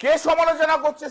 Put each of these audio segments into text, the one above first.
কে সমালোচনা করছে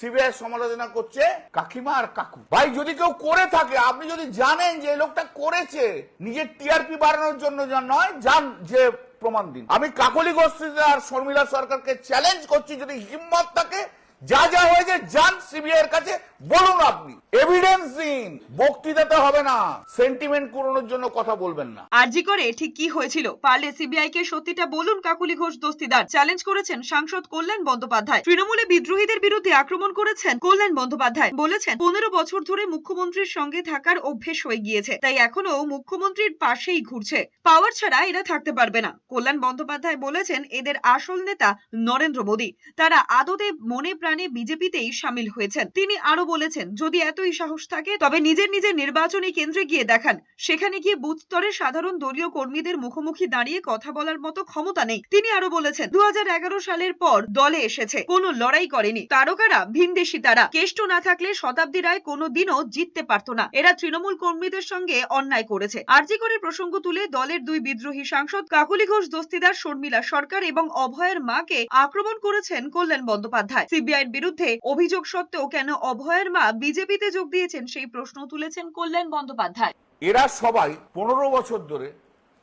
সিবিআই সমালোচনা করছে কাকিমা আর কাকু। ভাই যদি কেউ করে থাকে, আপনি যদি জানেন যে এই লোকটা করেছে নিজের টিআরপি বাড়ানোর জন্য নয়, যান যে প্রমাণ দিন। আমি কাকলি গোষ্ঠীতে আর শর্মিলা সরকারকে চ্যালেঞ্জ করছি, যদি হিম্মত থাকে যা যা হয়েছে যান সিবিআই এর কাছে, বলুন, আপনি এভিডেন্স দিন, বক্তৃতাতে হবে না, সেন্টিমেন্ট কুড়ানোর জন্য কথা বলবেন না। আরজি করে ঠিক কি হয়েছিল পারলে সিবিআই কে সত্যিটা বলুন কাকুলি ঘোষ দস্তিদার, চ্যালেঞ্জ করেছেন সাংসদ কল্যাণ বন্দ্যোপাধ্যায়। তৃণমূলে বিদ্রোহীদের বিরুদ্ধে আক্রমণ করেছেন কল্যাণ বন্দ্যোপাধ্যায়, বলেছেন 15 বছর ধরে মুখ্যমন্ত্রীর সঙ্গে থাকার অভ্যেস হয়ে গিয়েছে, তাই এখনো মুখ্যমন্ত্রীর পাশেই ঘুরছে, পাওয়ার ছাড়া এরা থাকতে পারবে না। কল্যাণ বন্দ্যোপাধ্যায় বলেছেন এদের আসল নেতা নরেন্দ্র মোদী, তারা আদতে মনে প্রাণে বিজেপিতেই সামিল হয়েছেন। তিনি আরো বলেছেন যদি এতই সাহস থাকে তবে নিজের নির্বাচনী কেন্দ্রে গিয়ে দেখান, সেখানে গিয়ে বুথ স্তরের সাধারণ দলীয় কর্মীদের মুখোমুখি দাঁড়িয়ে কথা বলার মতো ক্ষমতা নেই। তিনি আরো বলেছেন 2011 সালের পর দলে এসেছে, কোনো লড়াই করেনি, তারকারা ভিনদেশী, তারা কেষ্ট না থাকলে শতাব্দী রায় কোনোদিনও জিততে পারতো না, এরা তৃণমূল কর্মীদের সঙ্গে অন্যায় করেছে। আরজি করে প্রসঙ্গ তুলে দলের দুই বিদ্রোহী সাংসদ কাকুলি ঘোষ দস্তিদার শর্মিলা সরকার এবং অভয়ের মাকে আক্রমণ করেছেন কল্যাণ বন্দ্যোপাধ্যায়। সিবিআইয়ের বিরুদ্ধে অভিযোগ সত্ত্বেও কেন অভয়ের মা বিজেপিতে যোগ দিয়েছেন সেই প্রশ্ন তুলেছেন কল্যাণ বন্দ্যোপাধ্যায়। এরা সবাই 15 বছর ধরে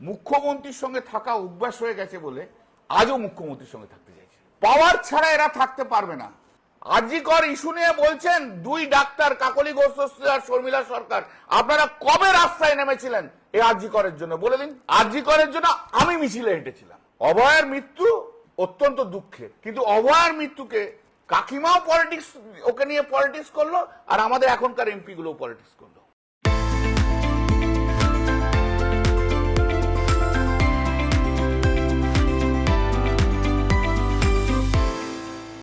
মুখ্যমন্ত্রীর সঙ্গে থাকা অভ্যাস হয়ে গেছে বলে আজও মুখ্যমন্ত্রীর সঙ্গে থাকতে চাইছে। পাওয়ার ছাড়া এরা থাকতে পারবে না। আরজি কর ইস্যু নিয়ে বলছেন দুই ডাক্তার কাকলি ঘোষ আর শর্মিলা সরকার, আপনারা কবে রাস্তায় নেমেছিলেন এই আরজি করের জন্য বলে দিন। আরজি করের জন্য আমি মিছিলে হেঁটেছিলাম। অভয়ের মৃত্যু অত্যন্ত দুঃখের, কিন্তু অভয়ের মৃত্যুকে কাকিমাও পলিটিক্স, ওকে নিয়ে পলিটিক্স করলো, আর আমাদের এখনকার এমপি গুলো পলিটিক্স করলো।